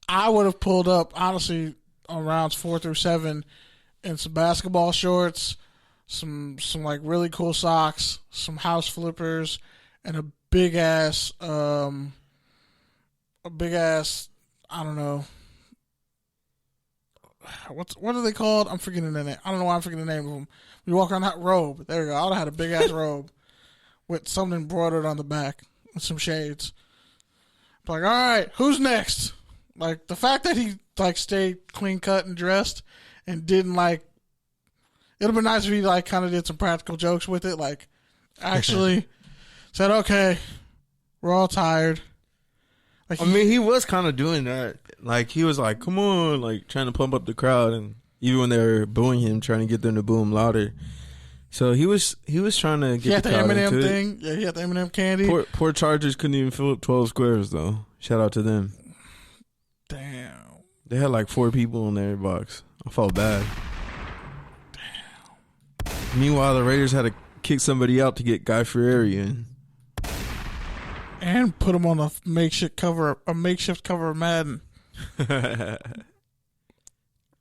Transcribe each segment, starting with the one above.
I would have pulled up, honestly, on rounds 4 through 7 in some basketball shorts, some like really cool socks, some house flippers, and a big ass, I don't know. What are they called? I'm forgetting the name. I don't know why I'm forgetting the name of them. You walk around that robe. There you go. I would have had a big ass robe with something embroidered on the back with some shades. Like, all right, who's next? Like, the fact that he like stayed clean cut and dressed and didn't like. It would have been nice if he like kind of did some practical jokes with it. Like, actually said, okay, we're all tired. Like, I mean, he was kind of doing that. Like, he was like, come on, like, trying to pump up the crowd. And even when they were booing him, trying to get them to boo him louder. So he was trying to get the crowd Eminem into thing. it. Yeah, he had the Eminem candy. Poor Chargers couldn't even fill up 12 squares, though. Shout out to them. Damn. They had like 4 people in their box. I felt bad. Damn. Meanwhile, the Raiders had to kick somebody out to get Guy Fieri in. And put him on a makeshift cover of Madden.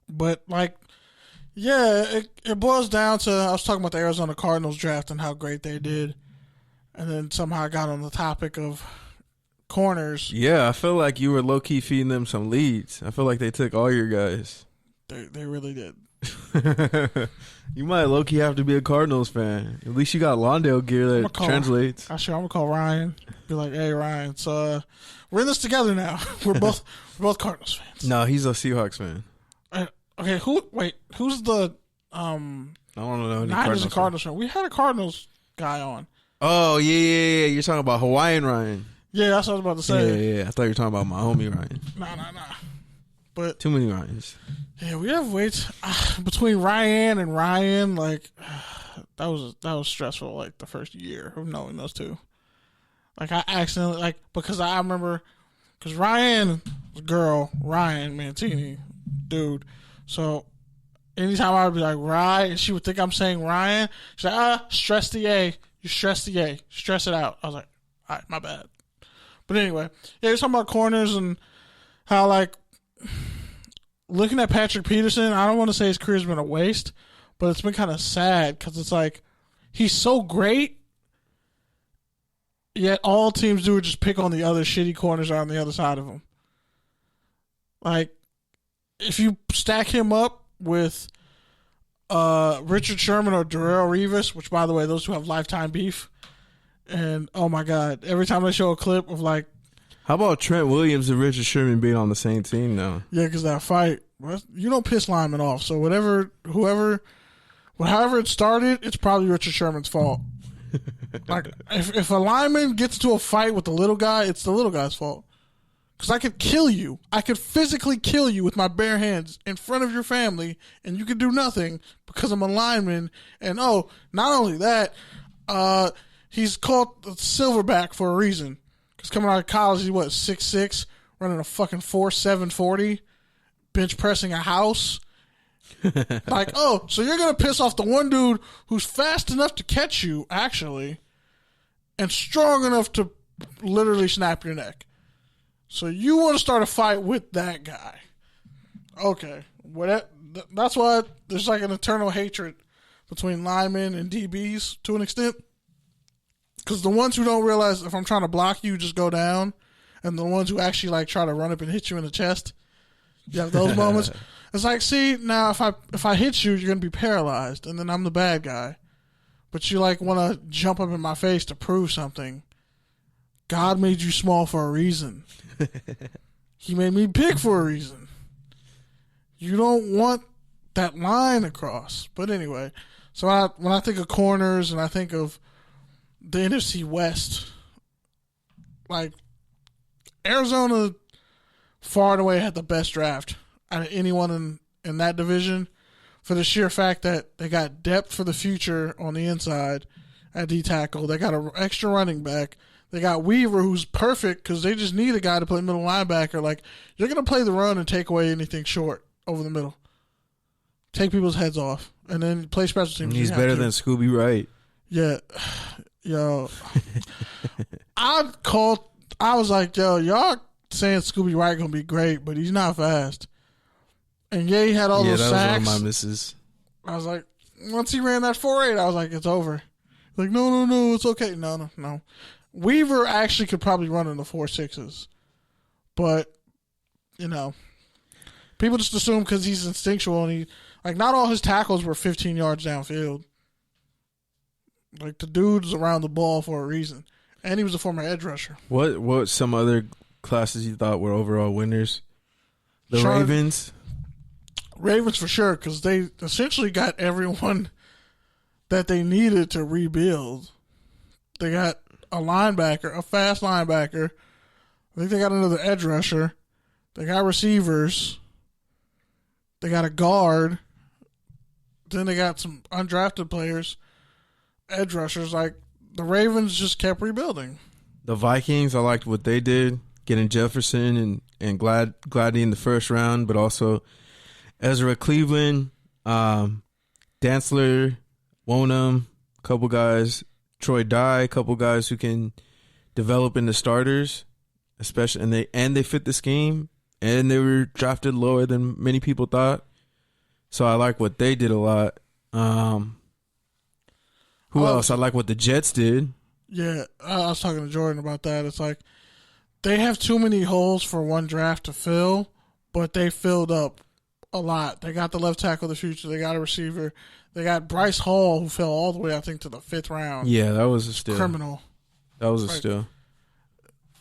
But, like, yeah, it boils down to, I was talking about the Arizona Cardinals draft and how great they did. And then somehow I got on the topic of corners. Yeah, I feel like you were low-key feeding them some leads. I feel like they took all your guys. They really did. You might low-key have to be a Cardinals fan. At least you got Lawndale gear that translates. Actually, I'm going to call Ryan. Be like, hey, Ryan, so we're in this together now. We're both Cardinals fans. No, he's a Seahawks fan. Okay, who's the I don't know. Not as a Cardinals fan. We had a Cardinals guy on. Oh, yeah. You're talking about Hawaiian Ryan. Yeah, that's what I was about to say. Yeah. I thought you were talking about my homie Ryan. Nah. But too many Ryans. Yeah, we have weights between Ryan and Ryan. Like that was stressful. Like the first year of knowing those two. Like I accidentally because I remember because Ryan Mantini, dude. So anytime I would be like Ryan, and she would think I'm saying Ryan. She's like, stress the A. You stress the A. Stress it out. I was like, all right, my bad. But anyway, yeah, you're talking about corners and how like. Looking at Patrick Peterson, I don't want to say his career's been a waste, but it's been kind of sad because it's like he's so great, yet all teams do is just pick on the other shitty corners on the other side of him. Like, if you stack him up with Richard Sherman or Darrelle Revis, which, by the way, those two have lifetime beef, and, oh, my God, every time they show a clip of, like, how about Trent Williams and Richard Sherman being on the same team now? Yeah, because that fight, you don't piss linemen off. So however it started, it's probably Richard Sherman's fault. Like, if a lineman gets into a fight with the little guy, it's the little guy's fault. Because I could kill you. I could physically kill you with my bare hands in front of your family, and you could do nothing because I'm a lineman. And, not only that, he's called the silverback for a reason. Because coming out of college, he's 6'6", running a fucking 4.7 40, bench pressing a house. Like, so you're going to piss off the one dude who's fast enough to catch you, actually, and strong enough to literally snap your neck. So you want to start a fight with that guy. Okay. That's why there's like an eternal hatred between linemen and DBs to an extent. Because the ones who don't realize if I'm trying to block you, just go down. And the ones who actually like try to run up and hit you in the chest, you have those moments. It's like, see, now if I hit you, you're going to be paralyzed. And then I'm the bad guy. But you like want to jump up in my face to prove something. God made you small for a reason. He made me big for a reason. You don't want that line across. But anyway, so when I think of corners and I think of the NFC West, like Arizona far and away had the best draft out of anyone in that division for the sheer fact that they got depth for the future on the inside at D-tackle. They got an extra running back. They got Weaver, who's perfect because they just need a guy to play middle linebacker. Like, you're going to play the run and take away anything short over the middle. Take people's heads off. And then play special teams. He's better than Scooby Wright. Yeah. Yo. I was like, yo, y'all saying Scooby Wright going to be great, but he's not fast. And yeah, he had all those sacks. Yeah, that was one of my misses. I was like, once he ran that 4.8, I was like, it's over. Like, no, it's okay. No. Weaver actually could probably run in the 4.6s. But, people just assume because he's instinctual and not all his tackles were 15 yards downfield. Like, the dude's around the ball for a reason. And he was a former edge rusher. What some other classes you thought were overall winners? Ravens? Ravens for sure, because they essentially got everyone that they needed to rebuild. They got a linebacker, a fast linebacker. I think they got another edge rusher. They got receivers. They got a guard. Then they got some undrafted players, edge rushers. Like, the Ravens just kept rebuilding. The Vikings, I liked what they did, getting Jefferson and Gladdy in the first round, but also Ezra Cleveland, Dantzler, Wonham, a couple guys, Troy Dye, a couple guys who can develop into starters, especially and they fit the scheme, and they were drafted lower than many people thought. So I like what they did a lot. Who else? I like what the Jets did. Yeah, I was talking to Jordan about that. It's like they have too many holes for one draft to fill, but they filled up a lot. They got the left tackle of the future. They got a receiver. They got Bryce Hall, who fell all the way, I think, to the 5th round. Yeah, that was a steal. Criminal. That was a steal.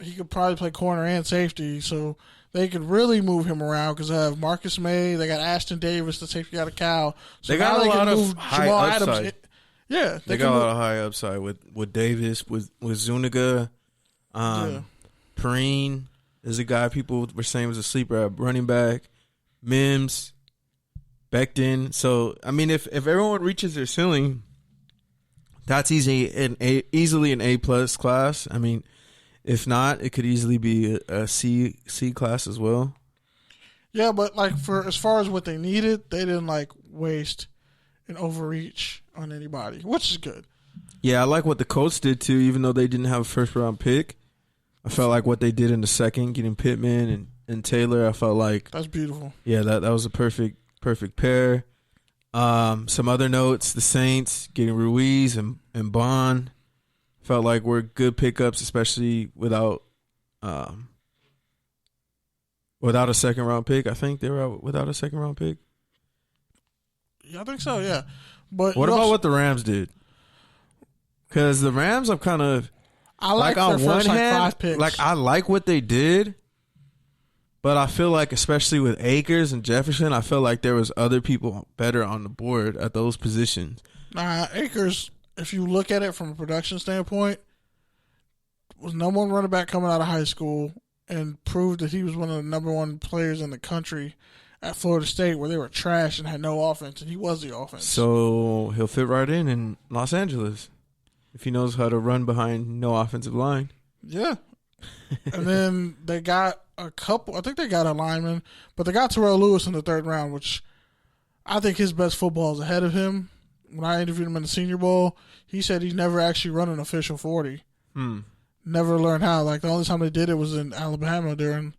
He could probably play corner and safety, so they could really move him around because they have Marcus May. They got Ashton Davis, the safety out of Cal. So they got a lot of high upside. Yeah, they got a lot of high upside with Davis, with Zuniga. Perrine is a guy people were saying was a sleeper at running back. Mims, Becton. So, I mean, if everyone reaches their ceiling, that's easily an A+ class. I mean, if not, it could easily be a C class as well. Yeah, but for as far as what they needed, they didn't waste and overreach on anybody, which is good. Yeah, I like what the Colts did too, even though they didn't have a first round pick. I felt like what they did in the second, getting Pittman and Taylor, I felt like that's beautiful. Yeah, that was a perfect pair. Some other notes: the Saints getting Ruiz and Bond felt like were good pickups, especially without a second round pick. I think they were out without a second round pick. Yeah, I think so. Yeah, but what about what the Rams did? Because the Rams, I like on their first, one hand, 5 picks. I like what they did, but I feel like, especially with Akers and Jefferson, I feel like there was other people better on the board at those positions. Nah, Akers, if you look at it from a production standpoint, was number 1 running back coming out of high school and proved that he was one of the number 1 players in the country at Florida State, where they were trash and had no offense, and he was the offense. So he'll fit right in Los Angeles if he knows how to run behind no offensive line. Yeah. And then they got a couple. I think they got a lineman, but they got Terrell Lewis in the 3rd round, which I think his best football is ahead of him. When I interviewed him in the Senior Bowl, he said he's never actually run an official 40. Never learned how. The only time they did it was in Alabama during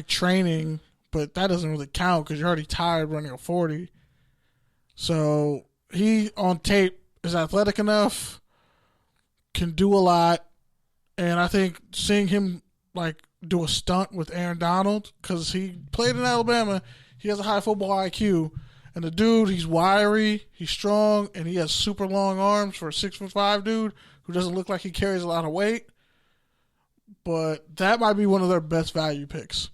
training, but that doesn't really count because you're already tired running a 40. So he on tape is athletic enough, can do a lot, and I think seeing him do a stunt with Aaron Donald, because he played in Alabama, he has a high football IQ, and the dude, he's wiry, he's strong, and he has super long arms for a 6'5" dude who doesn't look like he carries a lot of weight. But that might be one of their best value picks.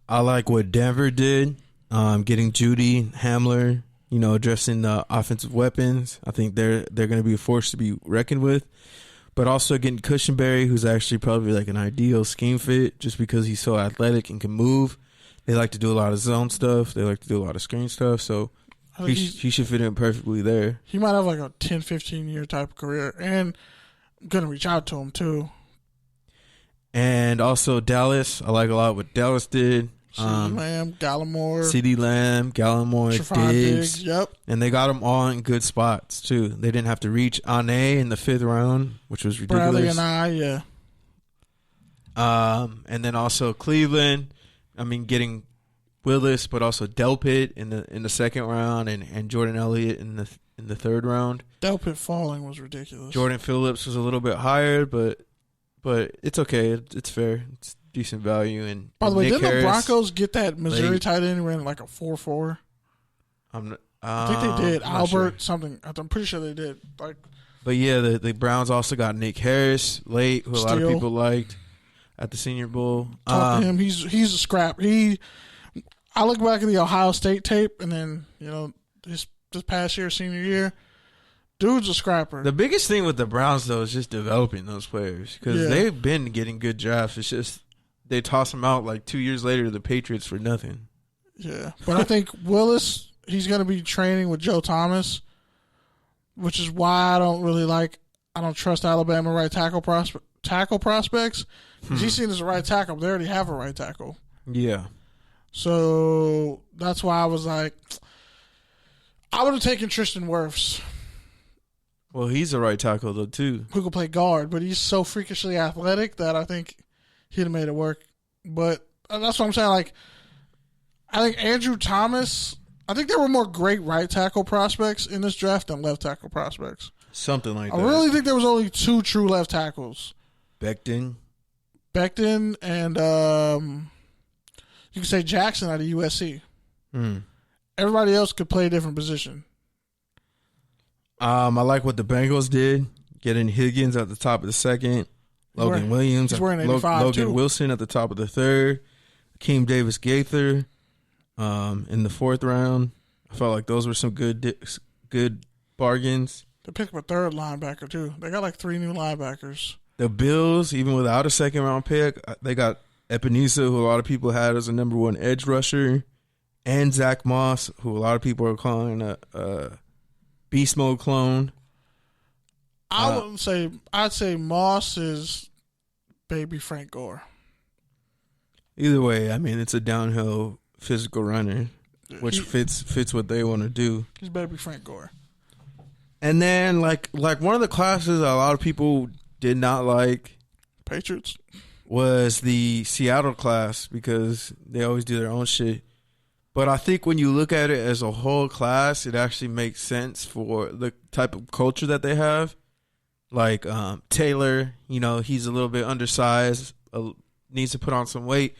I like what Denver did, getting Judy, Hamler, addressing the offensive weapons. I think they're going to be a force to be reckoned with. But also getting Cushenberry, who's actually probably an ideal scheme fit just because he's so athletic and can move. They like to do a lot of zone stuff. They like to do a lot of screen stuff. So he should fit in perfectly there. He might have a 10, 15-year type of career. And I'm going to reach out to him too. And also Dallas. I like a lot what Dallas did. Ceedee Lamb, Gallimore, Diggs. Yep. And they got them all in good spots, too. They didn't have to reach Ane in the 5th round, which was ridiculous. Bradley and yeah. And then also Cleveland. I mean, getting Willis, but also Delpit in the second round, and Jordan Elliott in the third round. Delpit falling was ridiculous. Jordan Phillips was a little bit higher, but it's okay. It's fair. It's decent value. And by the way, Nick didn't Harris, the Broncos get that Missouri tight end ran like a 4.4? I think they did. Albert sure. something. I'm pretty sure they did. But yeah, the Browns also got Nick Harris late, who a lot of people liked at the Senior Bowl. Talk to him. He's a scrap. I look back at the Ohio State tape, and then this past year, senior year, dude's a scrapper. The biggest thing with the Browns though is just developing those players, because they've been getting good drafts. It's just they toss them out like 2 years later to the Patriots for nothing. Yeah, but I think Willis. He's going to be training with Joe Thomas, which is why I don't trust Alabama right tackle prospects. Because he's seen as a right tackle, but they already have a right tackle. Yeah. So that's why I was like, I would have taken Tristan Wirfs. Well, he's a right tackle though too, who could play guard, but he's so freakishly athletic that I think he'd have made it work. But that's what I'm saying. Like, I think Andrew Thomas. I think there were more great right tackle prospects in this draft than left tackle prospects. Something like that. I really think there was only 2 true left tackles. Becton, and you could say Jackson out of USC. Everybody else could play a different position. I like what the Bengals did, getting Higgins at the top of the second, Logan Williams, he's wearing 85 Logan too. Wilson at the top of the third, Akeem Davis-Gaither in the fourth round. I felt like those were some good bargains. They picked up a third linebacker too. They got like 3 new linebackers. The Bills, even without a second round pick, they got Ebenezer, who a lot of people had as a number 1 edge rusher, and Zach Moss, who a lot of people are calling a beast mode clone. I'd say Moss is baby Frank Gore. Either way, I mean, it's a downhill physical runner, which fits what they want to do. He's baby Frank Gore. And then like one of the classes a lot of people did not like, Patriots, was the Seattle class, because they always do their own shit. But I think when you look at it as a whole class, it actually makes sense for the type of culture that they have. Like Taylor, he's a little bit undersized, needs to put on some weight,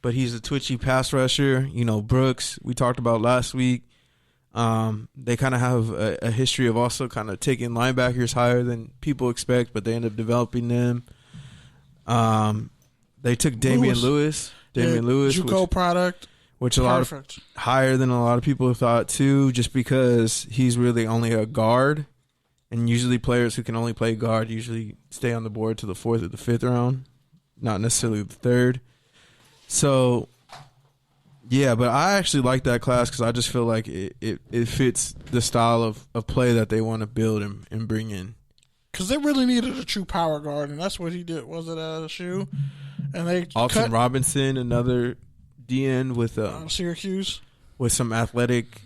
but he's a twitchy pass rusher. Brooks, we talked about last week. They kind of have a history of also kind of taking linebackers higher than people expect, but they end up developing them. They took Damian Lewis. JUCO product. Which a lot of higher than a lot of people thought too, just because he's really only a guard, and usually players who can only play guard usually stay on the board to the 4th or the 5th round, not necessarily the 3rd. So, yeah, but I actually like that class because I just feel like it fits the style of play that they want to build and bring in. Because they really needed a true power guard, and that's what he did. Was it at LSU? And they Alton Robinson, another DN with Syracuse, with some athletic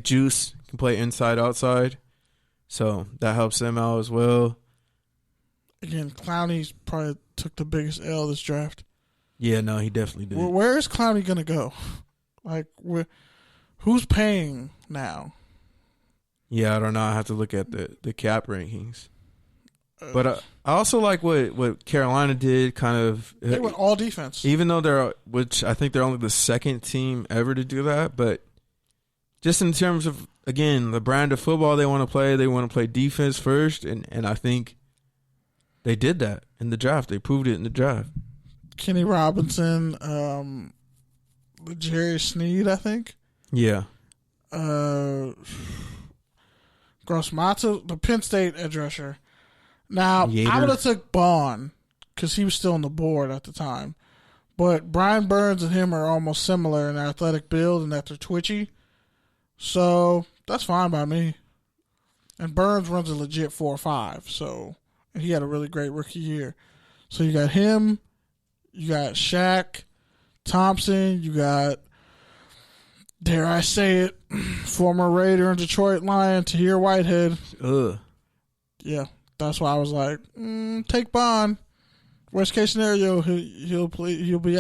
juice, can play inside outside, so that helps them out as well. Again, Clowney's probably took the biggest L this draft. Yeah, no, he definitely did. Where is Clowney gonna go? Like, who's paying now? Yeah, I don't know. I have to look at the cap rankings. But I also like what Carolina did. Kind of, they went all defense, even though which I think they're only the second team ever to do that. But just in terms of, again, the brand of football they want to play defense first, and I think they did that in the draft. They proved it in the draft. Kenny Robinson, Jerry Sneed, I think. Yeah. Grossmata, the Penn State edge rusher. Now, Yater. I would have took Bond because he was still on the board at the time. But Brian Burns and him are almost similar in their athletic build and that they're twitchy. So that's fine by me. And Burns runs a legit 4.5. So, and he had a really great rookie year. So you got him, you got Shaq Thompson, you got, dare I say it, former Raider and Detroit Lion Tahir Whitehead. Ugh. Yeah. That's why I was like, take Bond. Worst case scenario, he'll play. He'll be